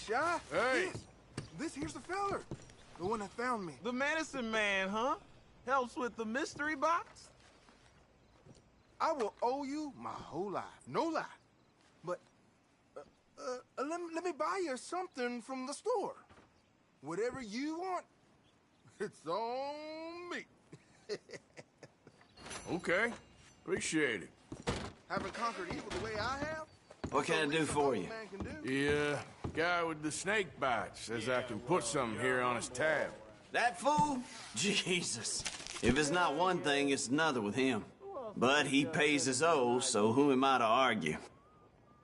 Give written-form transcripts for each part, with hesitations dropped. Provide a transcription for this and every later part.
Shy. Hey! This here's the feller. The one that found me. The medicine man, huh? Helps with the mystery box? I will owe you my whole life. No lie. But, let me buy you something from the store. Whatever you want, it's on me. Okay. Appreciate it. Haven't conquered evil the way I have? What can I do for you? The guy with the snake bites says I can put something here on his tab. That fool? Jesus. If it's not one thing, it's another with him. But he pays his owe, so who am I to argue?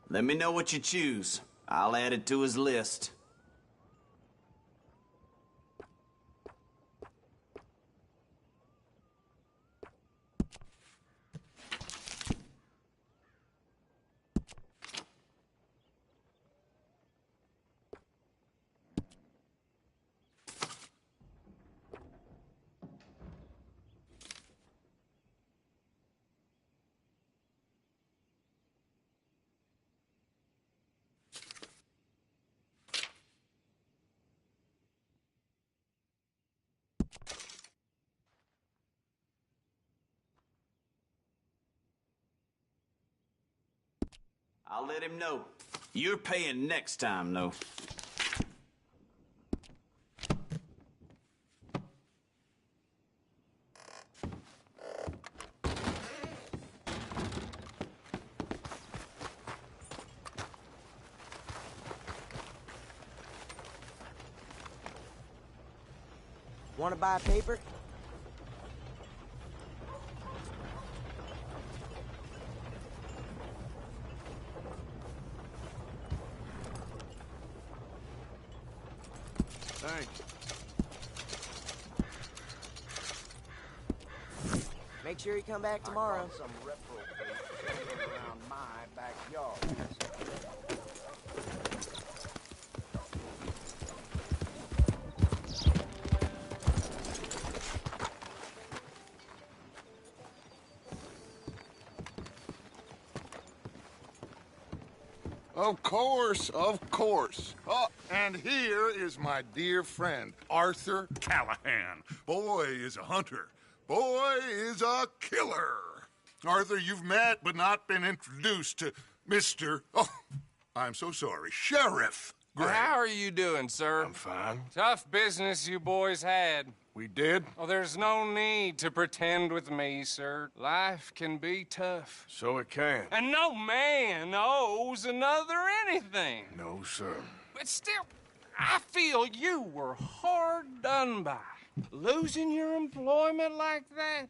Let me know what you choose. I'll add it to his list. I'll let him know. You're paying next time, though. Want to buy paper? Thanks. Make sure you come back tomorrow. Some reprobate around my backyard. Of course, of course. Oh, and here is my dear friend, Arthur Callahan. Boy is a hunter. Boy is a killer. Arthur, you've met but not been introduced to Mr. Oh, I'm so sorry, Sheriff Gray. How are you doing, sir? I'm fine. Tough business you boys had. We did? Oh, there's no need to pretend with me, sir. Life can be tough. So it can. And no man owes another anything. No, sir. But still, I feel you were hard done by. Losing your employment like that.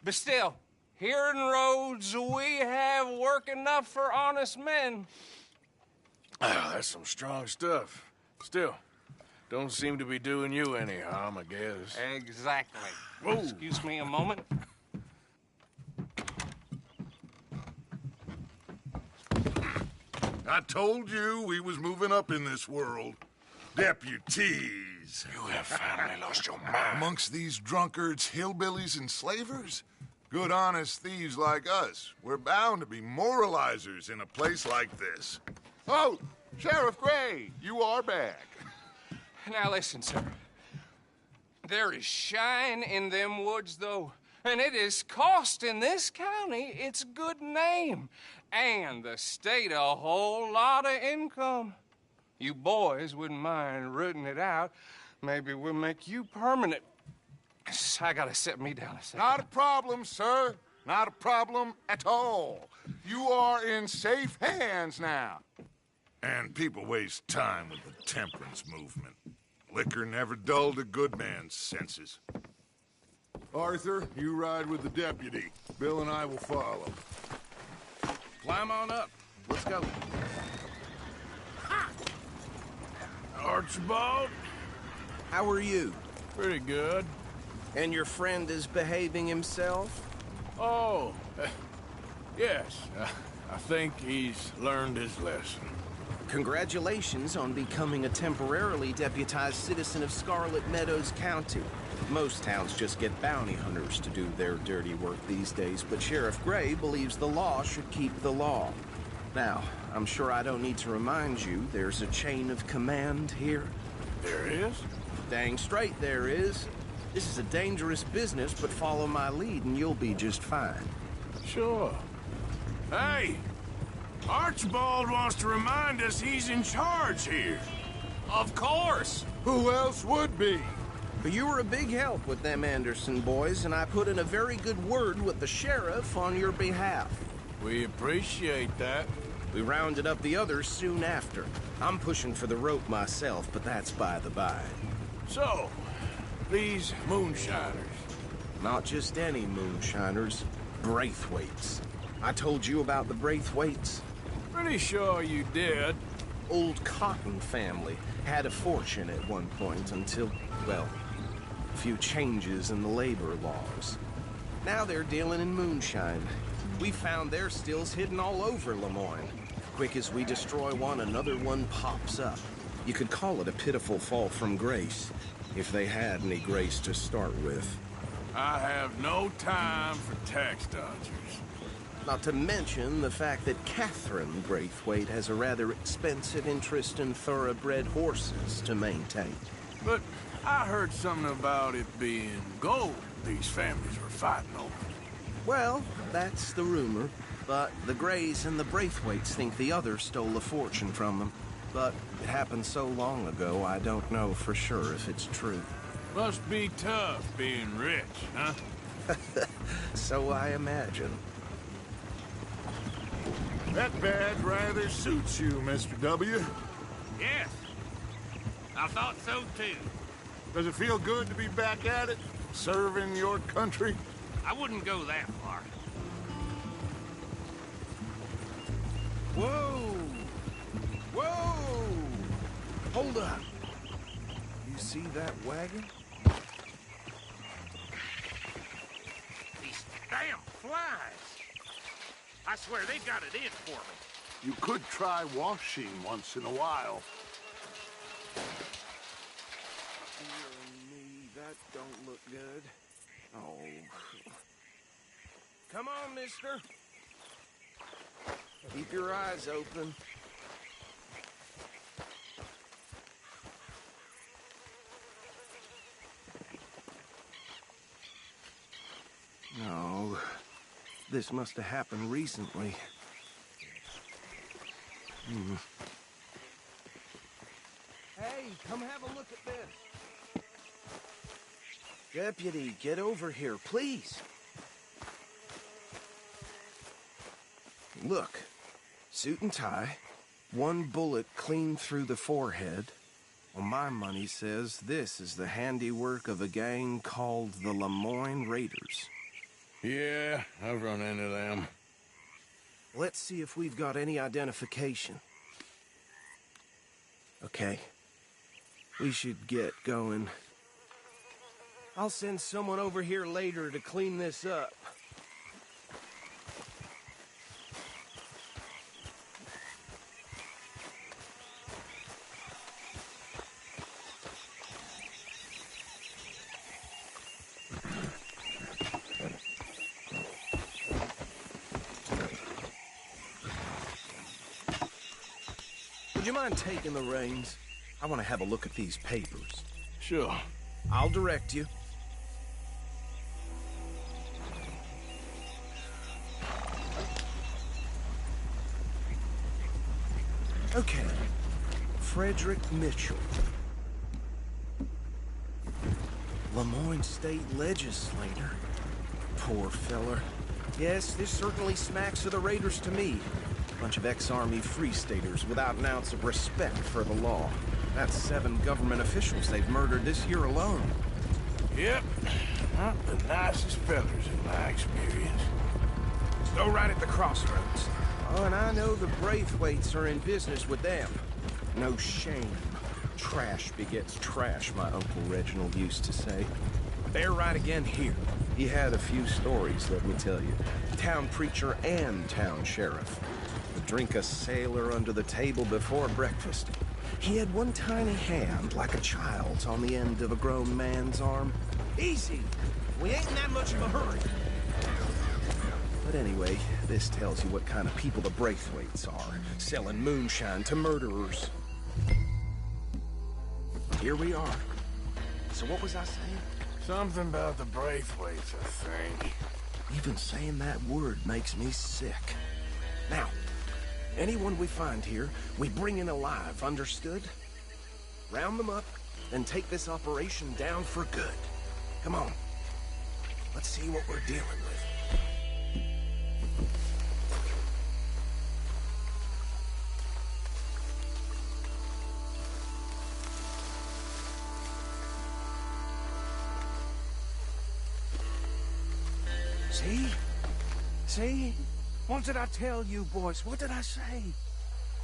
But still, here in Rhodes, we have work enough for honest men. Oh, that's some strong stuff. Still, don't seem to be doing you any harm, I guess. Exactly. Whoa. Excuse me a moment. I told you we was moving up in this world. Deputies. You have finally lost your mind. Amongst these drunkards, hillbillies, and slavers? Good, honest thieves like us. We're bound to be moralizers in a place like this. Oh, Sheriff Gray, you are back. Now listen, sir. There is shine in them woods, though. And it is costing this county its good name. And the state a whole lot of income. You boys wouldn't mind rooting it out. Maybe we'll make you permanent. I gotta sit me down a second. Not a problem, sir. Not a problem at all. You are in safe hands now. And people waste time with the temperance movement. Liquor never dulled a good man's senses. Arthur, you ride with the deputy. Bill and I will follow. Climb on up. Let's go. Archibald? How are you? Pretty good. And your friend is behaving himself? Oh, yes. I think he's learned his lesson. Congratulations on becoming a temporarily deputized citizen of Scarlet Meadows County. Most towns just get bounty hunters to do their dirty work these days, but Sheriff Gray believes the law should keep the law. Now, I'm sure I don't need to remind you there's a chain of command here. There is? Dang straight there is. This is a dangerous business, but follow my lead and you'll be just fine. Sure. Hey! Archibald wants to remind us he's in charge here. Of course! Who else would be? But you were a big help with them Anderson boys, and I put in a very good word with the sheriff on your behalf. We appreciate that. We rounded up the others soon after. I'm pushing for the rope myself, but that's by the by. So, these moonshiners. Not just any moonshiners, Braithwaites. I told you about the Braithwaites? Pretty sure you did. Old Cotton family had a fortune at one point until, well, a few changes in the labor laws. Now they're dealing in moonshine. We found their stills hidden all over Lemoyne. Quick as we destroy one, another one pops up. You could call it a pitiful fall from grace, if they had any grace to start with. I have no time for tax dodgers. Not to mention the fact that Catherine Braithwaite has a rather expensive interest in thoroughbred horses to maintain. But I heard something about it being gold these families were fighting over. Well, that's the rumor. But the Greys and the Braithwaites think the others stole a fortune from them. But it happened so long ago, I don't know for sure if it's true. Must be tough being rich, huh? So I imagine. That badge rather suits you, Mr. W. Yes. I thought so, too. Does it feel good to be back at it? Serving your country? I wouldn't go that far. Whoa! Whoa! Hold up. You see that wagon? These damn flies. I swear they got it in for me. You could try washing once in a while. Dear me, that don't look good. Oh. Come on, mister. Keep your eyes open. No. This must have happened recently. Hey, come have a look at this. Deputy, get over here, please. Look. Suit and tie. One bullet clean through the forehead. Well, my money says this is the handiwork of a gang called the Lemoyne Raiders. Yeah, I've run into them. Let's see if we've got any identification. Okay. We should get going. I'll send someone over here later to clean this up. Would you mind taking the reins? I want to have a look at these papers. Sure. I'll direct you. Okay. Frederick Mitchell. Lemoyne State Legislator. Poor feller. Yes, this certainly smacks of the Raiders to me. Bunch of ex-Army Free Staters without an ounce of respect for the law. That's 7 government officials they've murdered this year alone. Yep. Not the nicest fellas in my experience. Go right at the crossroads. Oh, and I know the Braithwaites are in business with them. No shame. Trash begets trash, my Uncle Reginald used to say. They're right again here. He had a few stories, let me tell you. Town preacher and town sheriff. Would drink a sailor under the table before breakfast. He had one tiny hand, like a child's, on the end of a grown man's arm. Easy! We ain't in that much of a hurry. But anyway, this tells you what kind of people the Braithwaites are, selling moonshine to murderers. Here we are. So what was I saying? Something about the Braithwaites, I think. Even saying that word makes me sick. Now, anyone we find here, we bring in alive, understood? Round them up, and take this operation down for good. Come on. Let's see what we're dealing with. See? See? What did I tell you, boys? What did I say?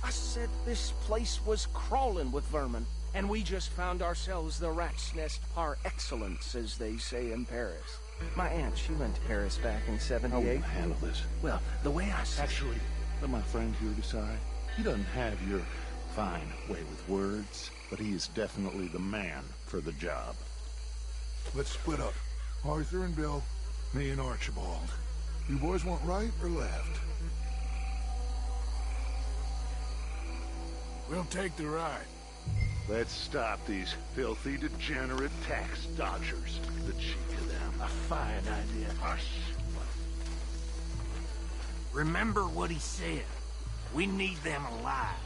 I said this place was crawling with vermin, and we just found ourselves the rat's nest par excellence, as they say in Paris. My aunt, she went to Paris back in '78. I won't handle this. Well, the way I said... Actually, let my friend here decide. He doesn't have your fine way with words, but he is definitely the man for the job. Let's split up. Arthur and Bill, me and Archibald. You boys want right or left? We'll take the right. Let's stop these filthy, degenerate tax dodgers. The cheek of them. A fine idea. Hush. Remember what he said. We need them alive.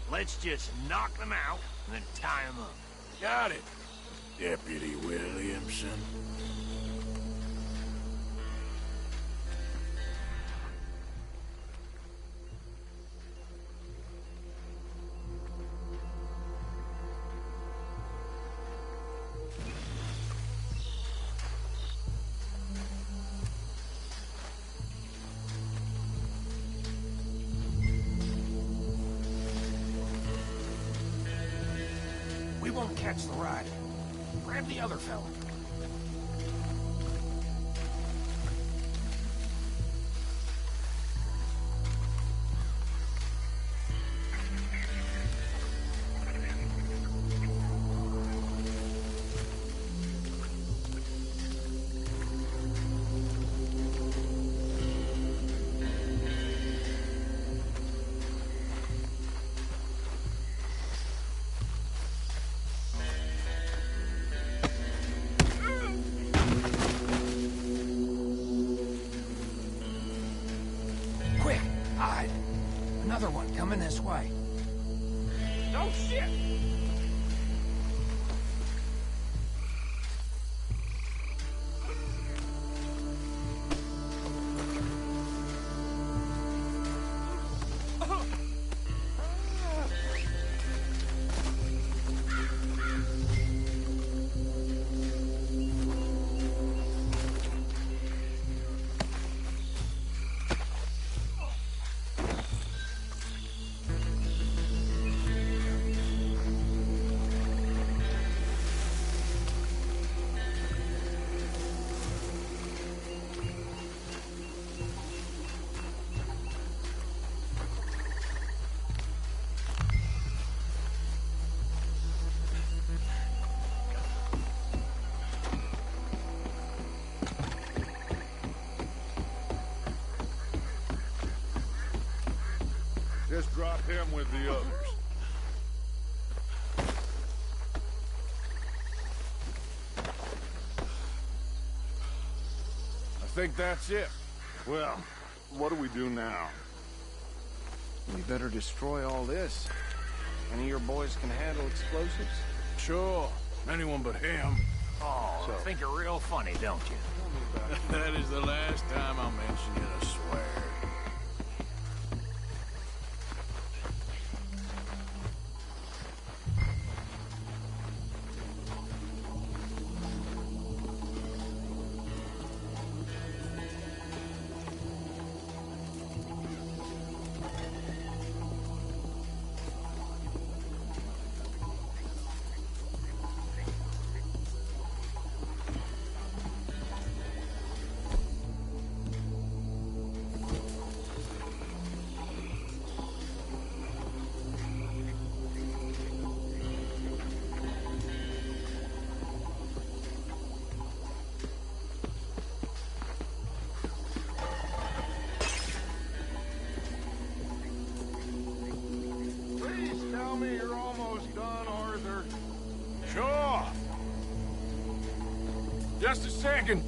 Let's just knock them out and then tie them up. Got it, Deputy Williamson. We won't catch the ride. Grab the other fella. Quick, hide. Another one coming this way. Oh, shit! Just drop him with the others. I think that's it. Well, what do we do now? We better destroy all this. Any of your boys can handle explosives? Sure. Anyone but him. Oh, think you're real funny, don't you? That is the last time I'll mention it, I swear. Just a second.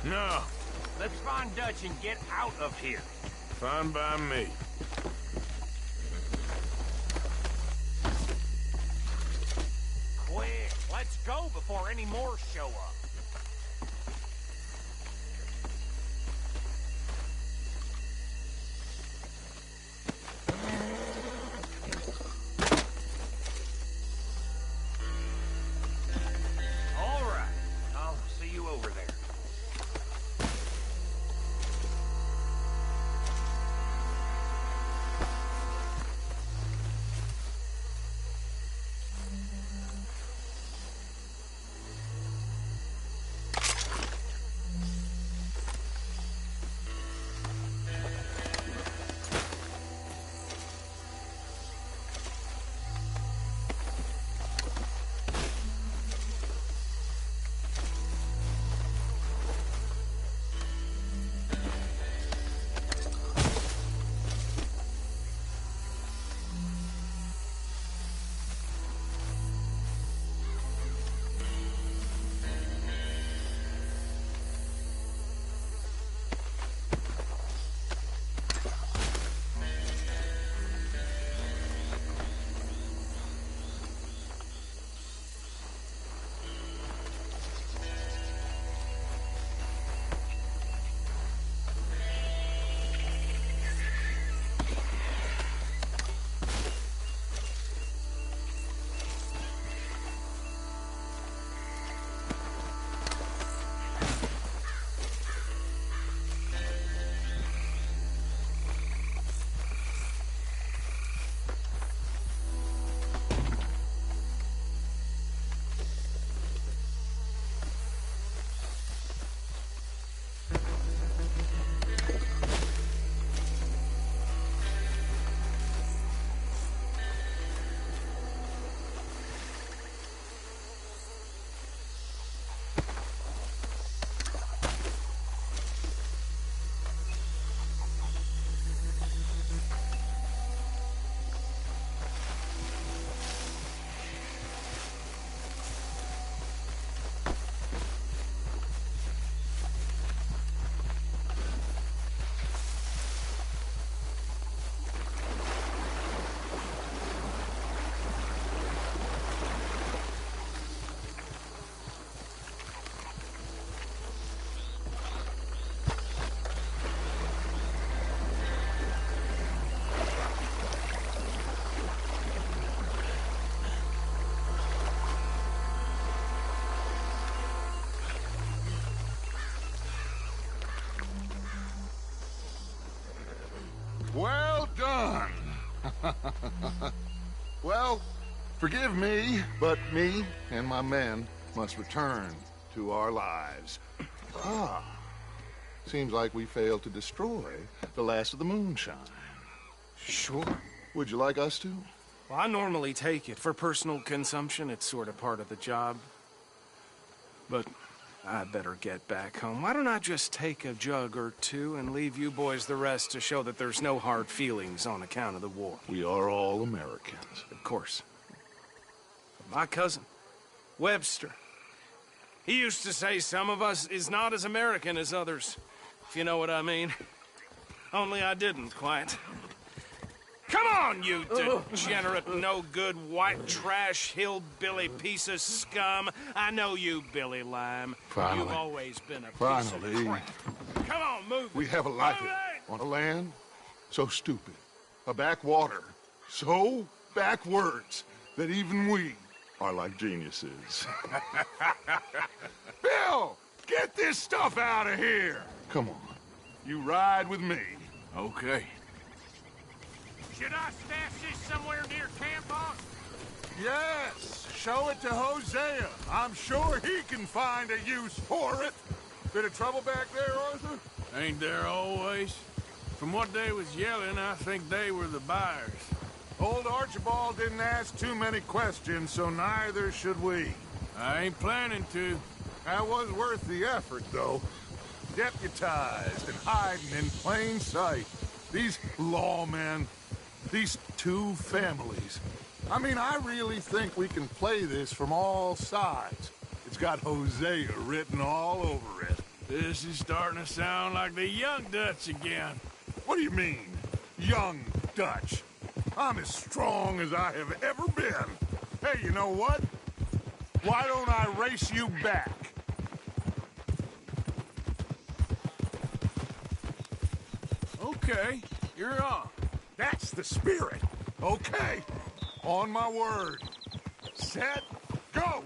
No. Let's find Dutch and get out of here. Fine by me. Quick, let's go before any more show up. All right. I'll see you over there. Well done. Well, forgive me, but me and my men must return to our lives. Ah, seems like we failed to destroy the last of the moonshine. Sure. Would you like us to? Well, I normally take it. For personal consumption, it's sort of part of the job. But I better get back home. Why don't I just take a jug or two and leave you boys the rest to show that there's no hard feelings on account of the war? We are all Americans. Of course. But my cousin, Webster, he used to say some of us is not as American as others, if you know what I mean. Only I didn't quite. Come on, you degenerate, no-good, white trash, hillbilly piece of scum. I know you, Billy Lime. Finally. You've always been a piece Finally. of crap. Come on, move We it. have a life Move it! on a land so stupid, a backwater so backwards that even we are like geniuses. Bill, get this stuff out of here. Come on, you ride with me. Okay. Should I stash this somewhere near camp, boss? Yes, show it to Hosea. I'm sure he can find a use for it. Bit of trouble back there, Arthur? Ain't there always? From what they was yelling, I think they were the buyers. Old Archibald didn't ask too many questions, so neither should we. I ain't planning to. That was worth the effort, though. Deputized and hiding in plain sight. These lawmen, these two families. I mean, I really think we can play this from all sides. It's got Hosea written all over it. This is starting to sound like the Young Dutch again. What do you mean, young Dutch? I'm as strong as I have ever been. Hey, you know what? Why don't I race you back? Okay, you're on. That's the spirit. Okay, on my word. Set, go!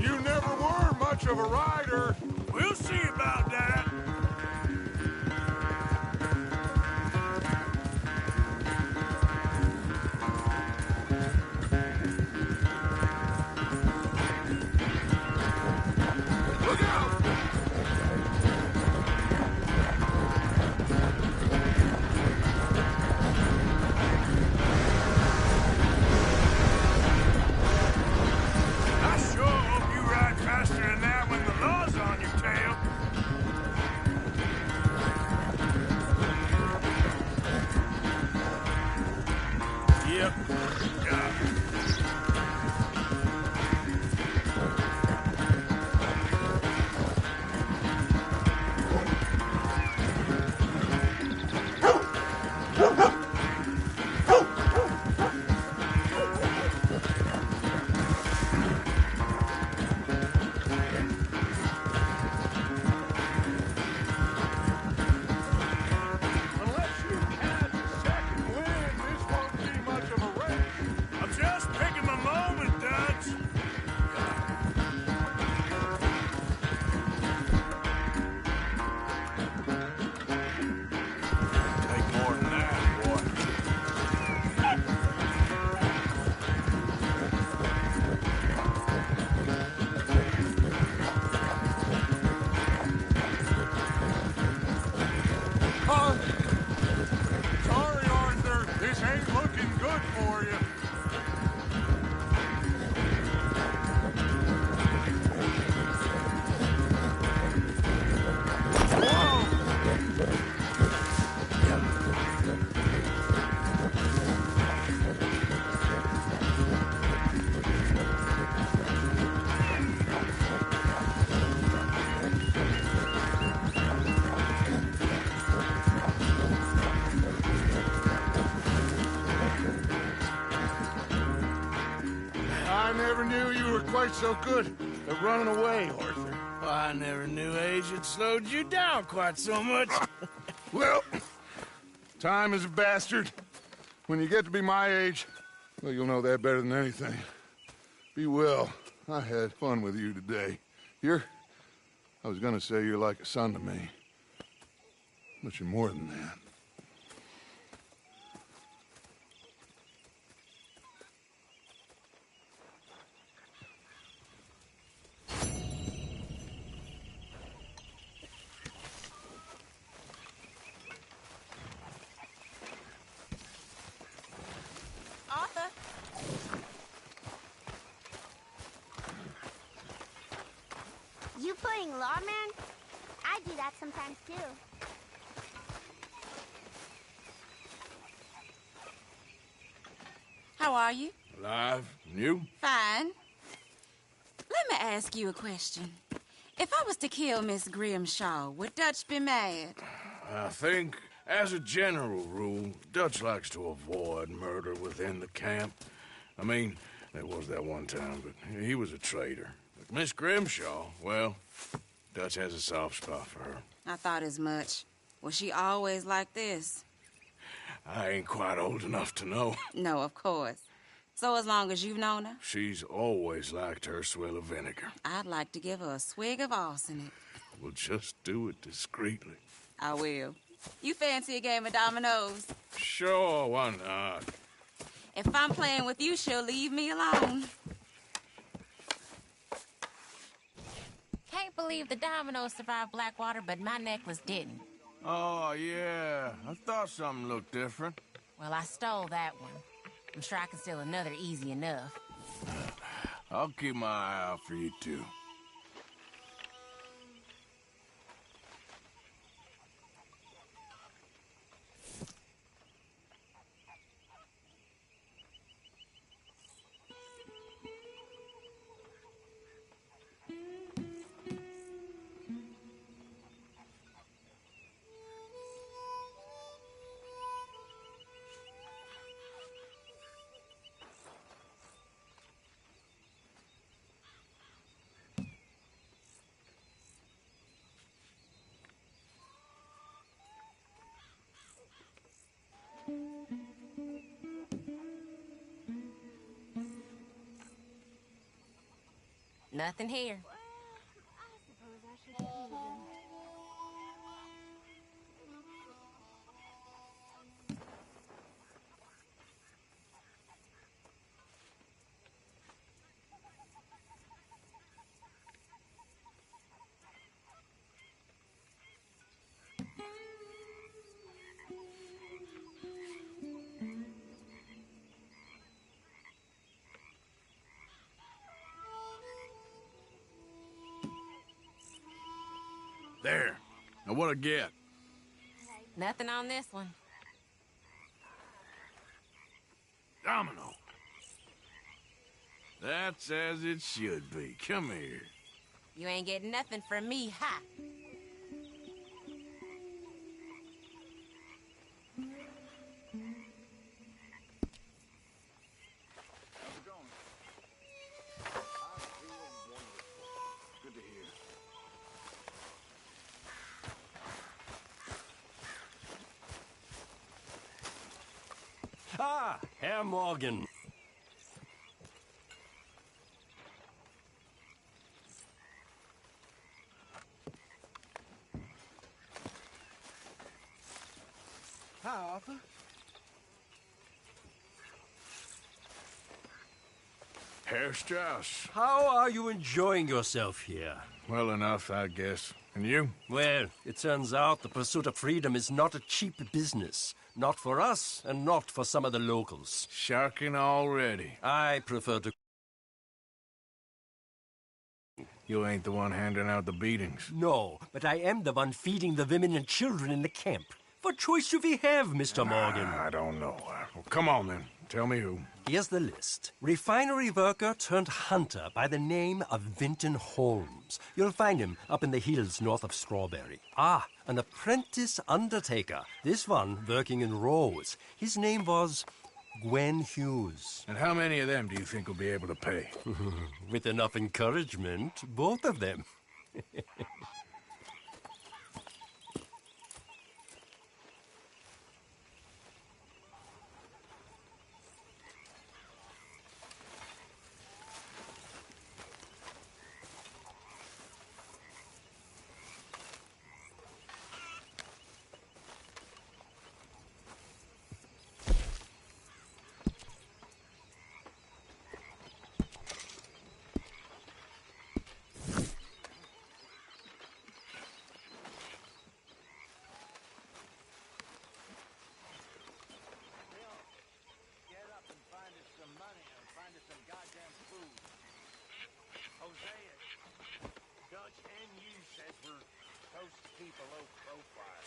You never were much of a rider. We'll see about that. Look out! I sure hope you ride faster than that when the law's on your tail. Yep. Unless you catch a second wind, this won't be much of a race. I'm just picking my moment, Dutch. Take more than that, boy. Huh? Sorry, Arthur. This ain't looking good for you. Whoa! I never knew you were quite so good at running away, Arthur. I never knew age had slowed you down quite so much. Well, time is a bastard. When you get to be my age, well, you'll know that better than anything. Be well. I had fun with you today. You're I was gonna say you're like a son to me. But you're more than that. Arthur? You playing lawman? I do that sometimes too. How are you? Alive? And you? Fine. Let me ask you a question. If I was to kill Miss Grimshaw, would Dutch be mad? I think, as a general rule, Dutch likes to avoid murder within the camp. I mean, there was that one time, but he was a traitor. But Miss Grimshaw, well, Dutch has a soft spot for her. I thought as much. Was she always like this? I ain't quite old enough to know. No, of course. So as long as you've known her? She's always liked her swill of vinegar. I'd like to give her a swig of arsenic. We'll just do it discreetly. I will. You fancy a game of dominoes? Sure, why not? If I'm playing with you, she'll leave me alone. Can't believe the dominoes survived Blackwater, but my necklace didn't. Oh, yeah. I thought something looked different. Well, I stole that one. I'm sure I can steal another easy enough. I'll keep my eye out for you, too. Nothing here. There. Now what'd I get? Nothing on this one. Domino. That's as it should be. Come here. You ain't getting nothing from me, ha! Good to hear. Ah, Herr Morgan. Hi, Arthur. Herr Strauss. How are you enjoying yourself here? Well enough, I guess. And you? Well, it turns out the pursuit of freedom is not a cheap business. Not for us, and not for some of the locals. Sharking already. I prefer to... You ain't the one handing out the beatings. No, but I am the one feeding the women and children in the camp. What choice do we have, Mr. Morgan? I don't know. Well, come on, then. Tell me who. Here's the list. Refinery worker turned hunter by the name of Vinton Holmes. You'll find him up in the hills north of Strawberry. Ah, an apprentice undertaker. This one working in Rose. His name was Gwen Hughes. And how many of them do you think will be able to pay? With enough encouragement, both of them. low profile.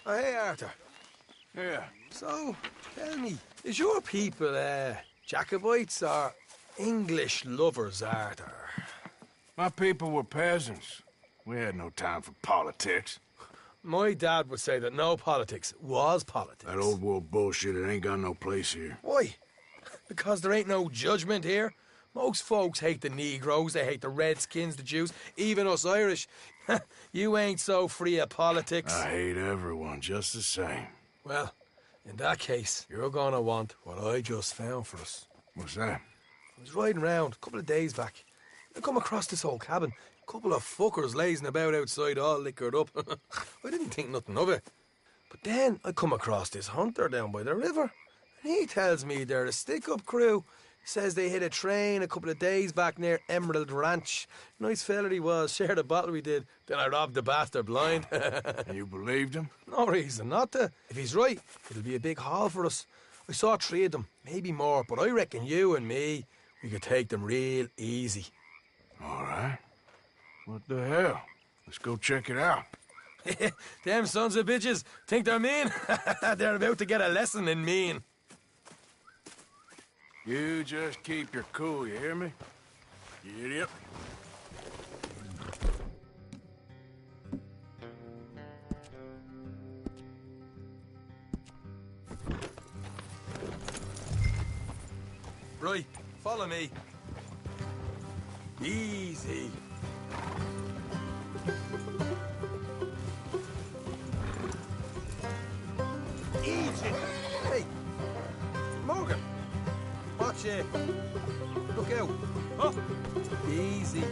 Oh, hey, Arthur. Yeah. So, tell me, is your people, Jacobites or English lovers, Arthur? My people were peasants. We had no time for politics. My dad would say that no politics was politics. That old world bullshit, it ain't got no place here. Why? Because there ain't no judgment here. Most folks hate the Negroes, they hate the Redskins, the Jews, even us Irish. You ain't so free of politics. I hate everyone just the same. Well, in that case, you're gonna want what I just found for us. What's that? I was riding around a couple of days back. I come across this old cabin. A couple of fuckers lazing about outside all liquored up. I didn't think nothing of it. But then I come across this hunter down by the river. And he tells me they're a stick-up crew. Says they hit a train a couple of days back near Emerald Ranch. Nice fella he was, shared a bottle we did. Then I robbed the bastard blind. You believed him? No reason not to. If he's right, it'll be a big haul for us. I saw 3 of them, maybe more, but I reckon you and me, we could take them real easy. All right. What the hell? Let's go check it out. Them sons of bitches think they're mean. They're about to get a lesson in mean. You just keep your cool, you hear me? You idiot. Right, follow me. Easy. Easy. Hey, Morgan. Watch it. Look out. Up. Easy.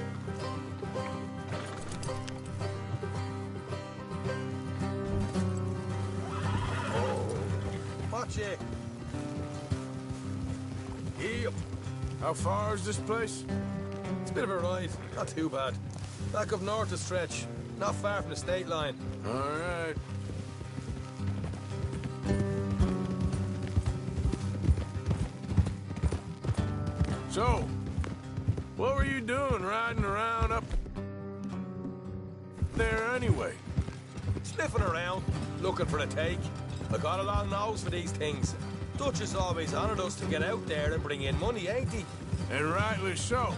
Watch it. Yep. How far is this place? It's a bit of a ride. Not too bad. Back up north a stretch. Not far from the state line. All right. So, what were you doing riding around up there anyway? Sniffing around, looking for a take. I got a long nose for these things. Dutch has always honoured us to get out there and bring in money, ain't he? And rightly so.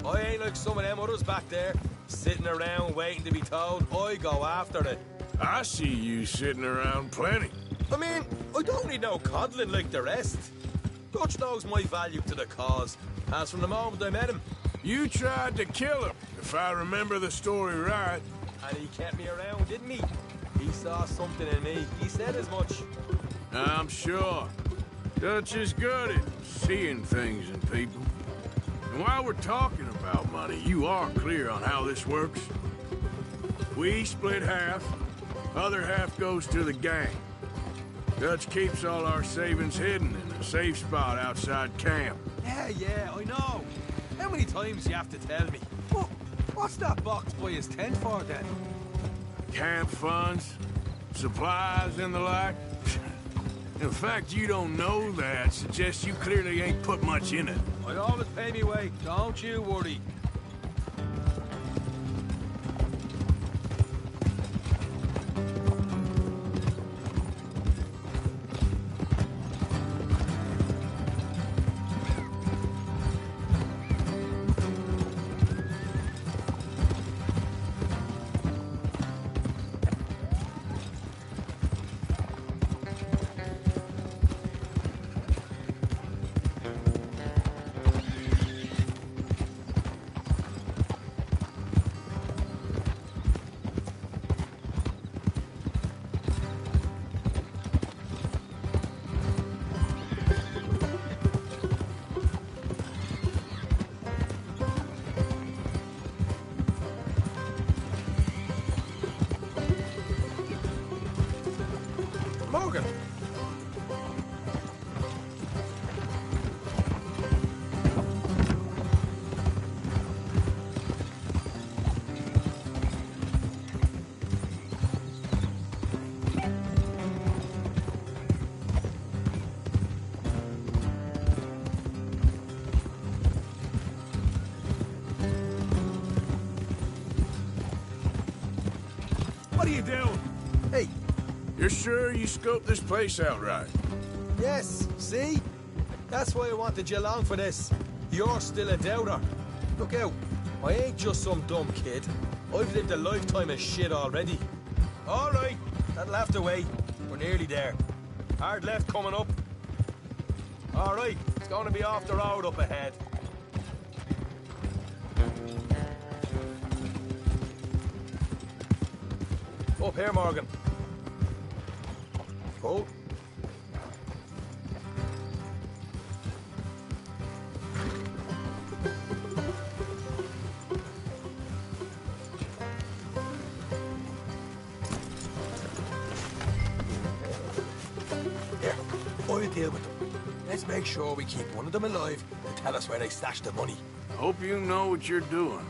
I ain't like some of them others back there, sitting around waiting to be told. I go after it. I see you sitting around plenty. I mean, I don't need no coddling like the rest. Dutch knows my value to the cause, as from the moment I met him. You tried to kill him, if I remember the story right. And he kept me around, didn't he? He saw something in me. He said as much. I'm sure. Dutch is good at seeing things in people. And while we're talking about money, you are clear on how this works? We split half, other half goes to the gang. Dutch keeps all our savings hidden in a safe spot outside camp. Yeah, I know. How many times you have to tell me? What's that box by his tent for, then? Camp funds, supplies, and the like. The fact you don't know that suggests you clearly ain't put much in it. I always pay me way, don't you worry. Morgan! What are you doing? Hey, You're sure you scoped this place out right? yes, see? That's why I wanted you along for this. You're still a doubter. Look out, I ain't just some dumb kid. I've lived a lifetime of shit already. All right, that'll have to wait. We're nearly there. Hard left coming up. All right, it's going to be off the road up ahead. Up here, Morgan. Hold. Here, I'll deal with them. Let's make sure we keep one of them alive and tell us where they stashed the money. I hope you know what you're doing.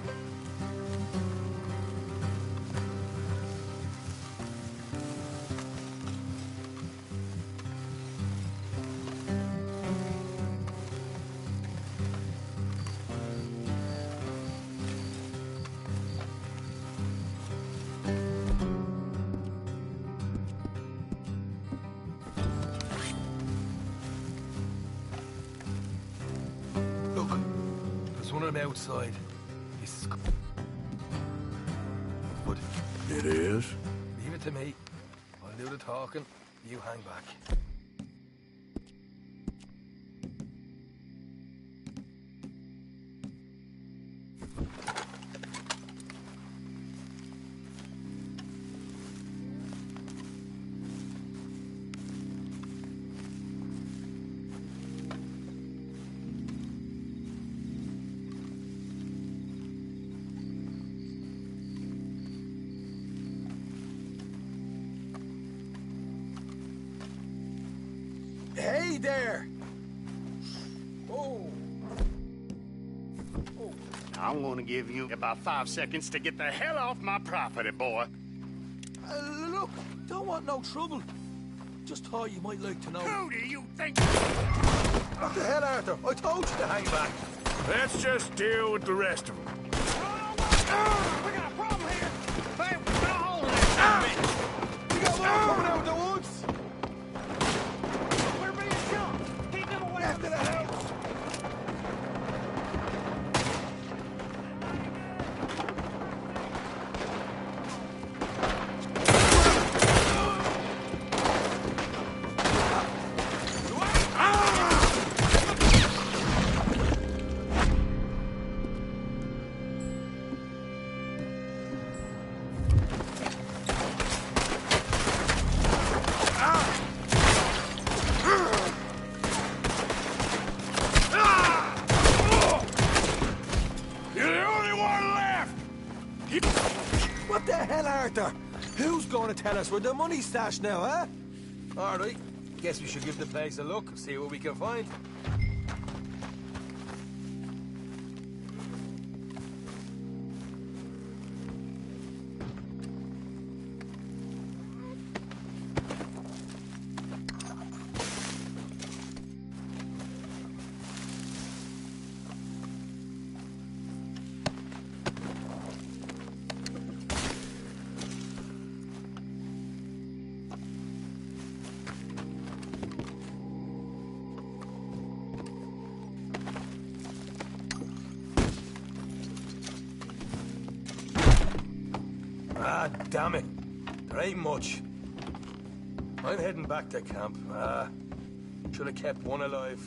Look, there's one of them outside. This is good. It is? Leave it to me. I'll do the talking. You hang back. Hey there! Oh. I'm gonna give you about 5 seconds to get the hell off my property, boy. Look, don't want no trouble. Just thought you might like to know. Who do you think? What the hell, Arthur? I told you to hang back. Let's just deal with the rest of them. We got a problem here. Hey, we got a hole in this. You got one coming out of the woods. We're being shot. Keep them away After from the the house. house. You're the only one left! What the hell, Arthur? Who's going to tell us where the money's stashed now, huh? All right. Guess we should give the place a look, see what we can find. Ah, damn it. There ain't much. I'm heading back to camp. Should have kept one alive.